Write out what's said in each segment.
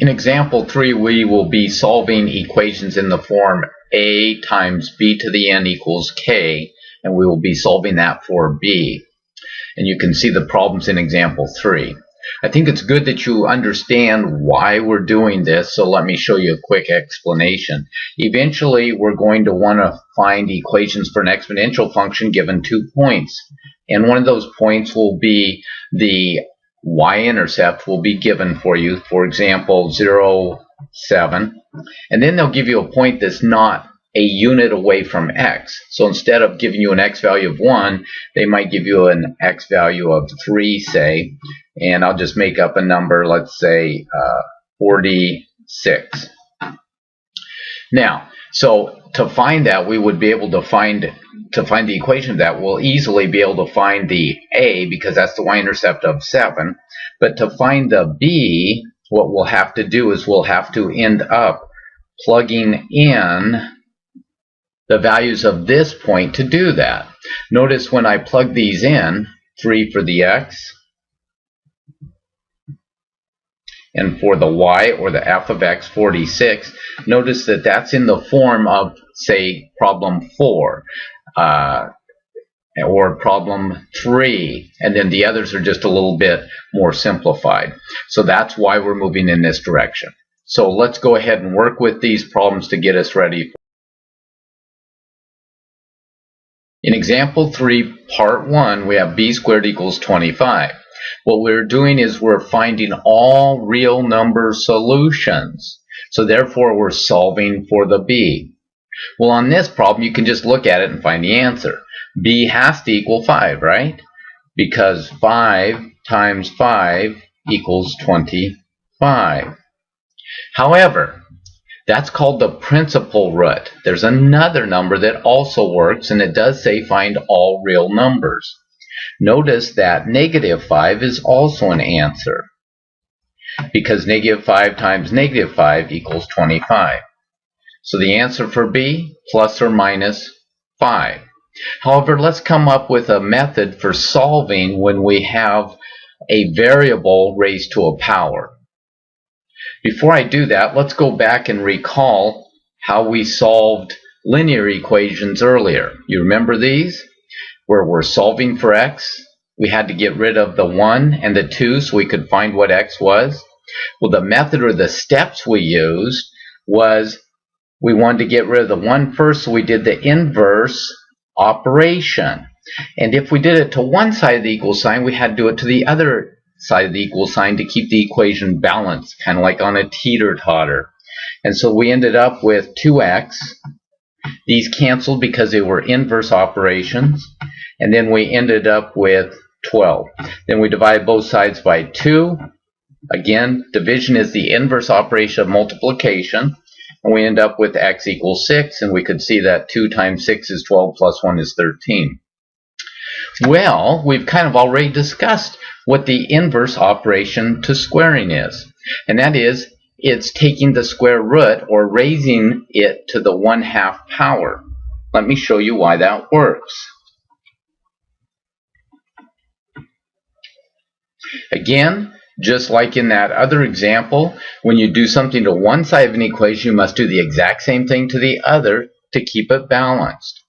In example 3, we will be solving equations in the form a times b to the n equals k, and we will be solving that for b. And you can see the problems in example 3. I think it's good that you understand why we're doing this, so let me show you a quick explanation. Eventually, we're going to want to find equations for an exponential function given 2 points. And one of those points will be the y-intercept will be given for you, for example 0, 7, and then they'll give you a point that's not a unit away from x. So instead of giving you an x value of 1, they might give you an x value of 3, say, and I'll just make up a number, let's say 46. Now, so to find that, we would be able to find the equation of that, we'll easily be able to find the a, because that's the y-intercept of 7. But to find the b, what we'll have to do is we'll have to end up plugging in the values of this point to do that. Notice when I plug these in, 3 for the x, and for the y, or the f of x, 46, notice that that's in the form of, say, problem 4. Or problem 3, and then the others are just a little bit more simplified. So that's why we're moving in this direction. So let's go ahead and work with these problems to get us ready. In example 3, part 1, we have b squared equals 25. What we're doing is we're finding all real number solutions. So therefore we're solving for the b. Well, on this problem, you can just look at it and find the answer. B has to equal 5, right? Because 5 times 5 equals 25. However, that's called the principal root. There's another number that also works, and it does say find all real numbers. Notice that negative 5 is also an answer, because negative 5 times negative 5 equals 25. So the answer for B, plus or minus 5. However, let's come up with a method for solving when we have a variable raised to a power. Before I do that, let's go back and recall how we solved linear equations earlier. You remember these? Where we're solving for x, we had to get rid of the 1 and the 2 so we could find what x was. Well, the method or the steps we used was we wanted to get rid of the 1 first, so we did the inverse operation. And if we did it to one side of the equal sign, we had to do it to the other side of the equal sign to keep the equation balanced, kind of like on a teeter-totter. And so we ended up with 2x. These canceled because they were inverse operations. And then we ended up with 12. Then we divide both sides by 2. Again, division is the inverse operation of multiplication. And we end up with x equals 6, and we could see that 2 times 6 is 12 plus 1 is 13. Well, we've kind of already discussed what the inverse operation to squaring is. And that is, it's taking the square root or raising it to the 1/2 power. Let me show you why that works. Again, just like in that other example, when you do something to one side of an equation, you must do the exact same thing to the other to keep it balanced.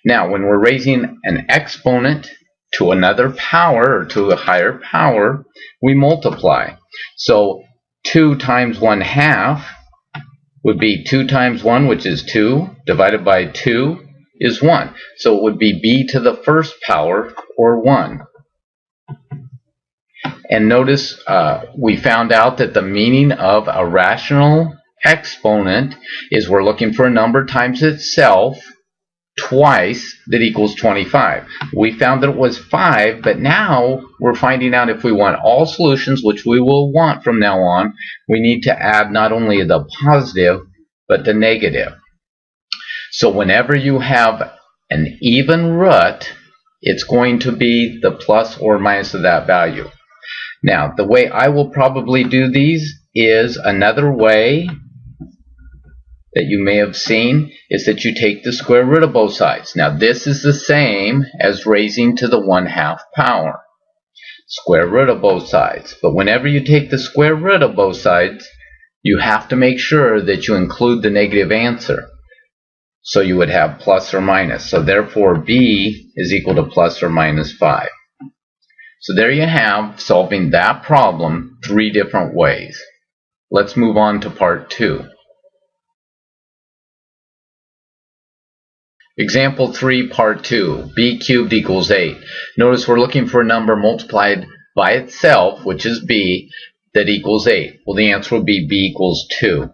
Now, when we're raising an exponent to another power or to a higher power, we multiply. So 2 times 1/2 would be 2 times 1, which is 2, divided by 2 is 1. So it would be b to the first power, or 1. And notice we found out that the meaning of a rational exponent is we're looking for a number times itself twice that equals 25. We found that it was 5, but now we're finding out if we want all solutions, which we will want from now on, we need to add not only the positive, but the negative. So whenever you have an even root, it's going to be the plus or minus of that value. Now, the way I will probably do these is another way that you may have seen is that you take the square root of both sides. Now, this is the same as raising to the 1/2 power. Square root of both sides. But whenever you take the square root of both sides, you have to make sure that you include the negative answer. So you would have plus or minus. So therefore b is equal to plus or minus 5. So there you have solving that problem 3 different ways. Let's move on to part 2. Example 3, part 2, b cubed equals 8. Notice we're looking for a number multiplied by itself, which is b, that equals 8. Well, the answer would be b equals 2.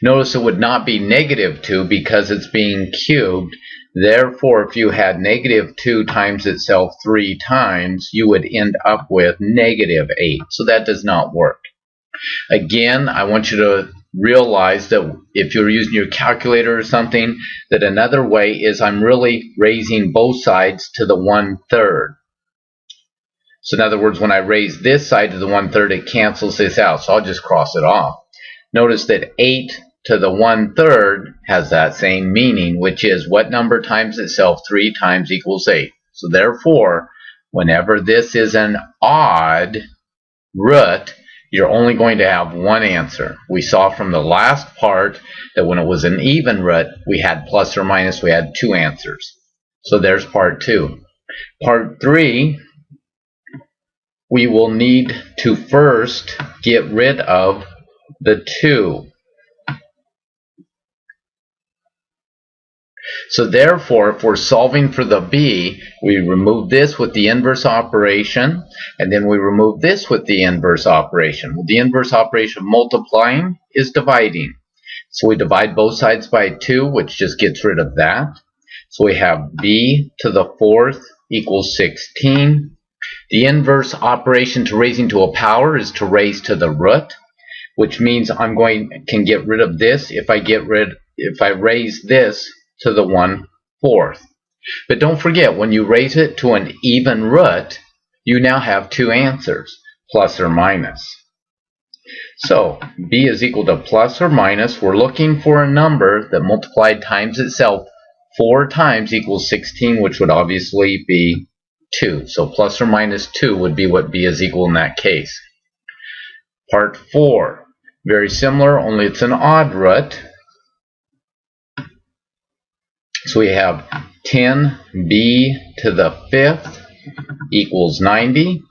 Notice it would not be negative 2 because it's being cubed. Therefore, if you had negative 2 times itself 3 times, you would end up with negative 8. So that does not work. Again, I want you to realize that if you're using your calculator or something, that another way is I'm really raising both sides to the 1/3. So in other words, when I raise this side to the 1/3, it cancels this out. So I'll just cross it off. Notice that 8 to the 1/3 has that same meaning, which is what number times itself 3 times equals 8. So therefore, whenever this is an odd root, you're only going to have one answer. We saw from the last part that when it was an even root, we had plus or minus, we had 2 answers. So there's part 2. Part 3, we will need to first get rid of the 2. So therefore, if we're solving for the b, we remove this with the inverse operation, and then we remove this with the inverse operation. Well, the inverse operation of multiplying is dividing. So we divide both sides by 2, which just gets rid of that. So we have b to the 4th equals 16. The inverse operation to raising to a power is to raise to the root, which means can get rid of this if I raise this to the 1/4. But don't forget, when you raise it to an even root, you now have 2 answers, plus or minus. So b is equal to plus or minus. We're looking for a number that multiplied times itself 4 times equals 16, which would obviously be 2. So plus or minus 2 would be what b is equal in that case. Part 4, very similar, only it's an odd root. So we have 10b to the 5th equals 90.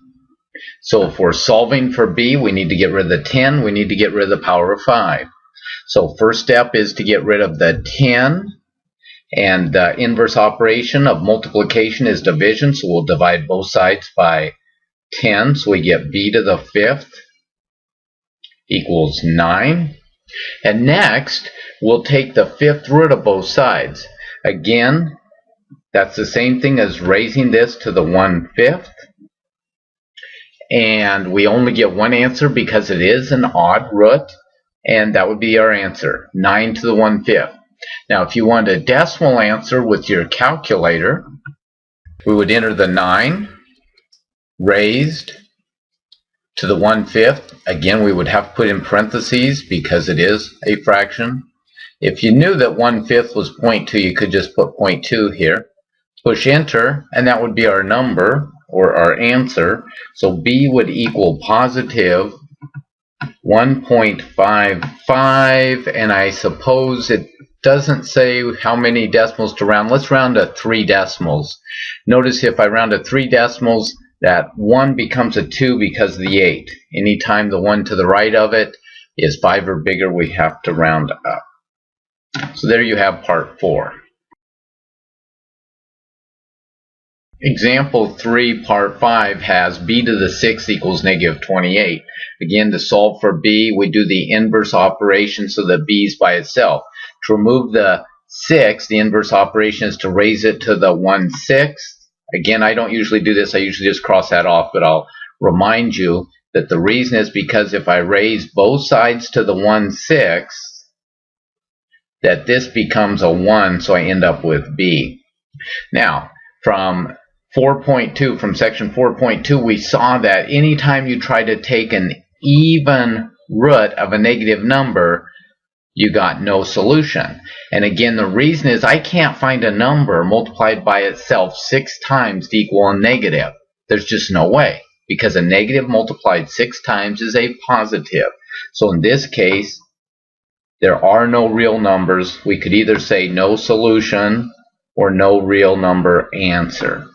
So if we're solving for b, we need to get rid of the 10. We need to get rid of the power of 5. So first step is to get rid of the 10. And the inverse operation of multiplication is division. So we'll divide both sides by 10. So we get b to the 5th equals 9. And next, we'll take the 5th root of both sides. Again, that's the same thing as raising this to the 1/5. And we only get one answer because it is an odd root. And that would be our answer, 9 to the 1/5. Now, if you want a decimal answer with your calculator, we would enter the 9 raised to the 1/5. Again, we would have to put in parentheses because it is a fraction. If you knew that 1/5 was 0.2, you could just put 0.2 here. Push enter, and that would be our number, or our answer. So b would equal positive 1.55, and I suppose it doesn't say how many decimals to round. Let's round to 3 decimals. Notice if I round to 3 decimals, that 1 becomes a 2 because of the 8. Anytime the 1 to the right of it is 5 or bigger, we have to round up. So there you have part 4. Example 3, part 5 has b to the 6th equals negative 28. Again, to solve for b, we do the inverse operation so that b is by itself. To remove the 6, the inverse operation is to raise it to the 1/6. Again, I don't usually do this. I usually just cross that off, but I'll remind you that the reason is because if I raise both sides to the 1/6, that this becomes a 1, so I end up with b. Now, from 4.2, from section 4.2, we saw that anytime you try to take an even root of a negative number, you got no solution. And again, the reason is I can't find a number multiplied by itself 6 times to equal a negative. There's just no way, because a negative multiplied 6 times is a positive. So in this case, there are no real numbers. We could either say no solution or no real number answer.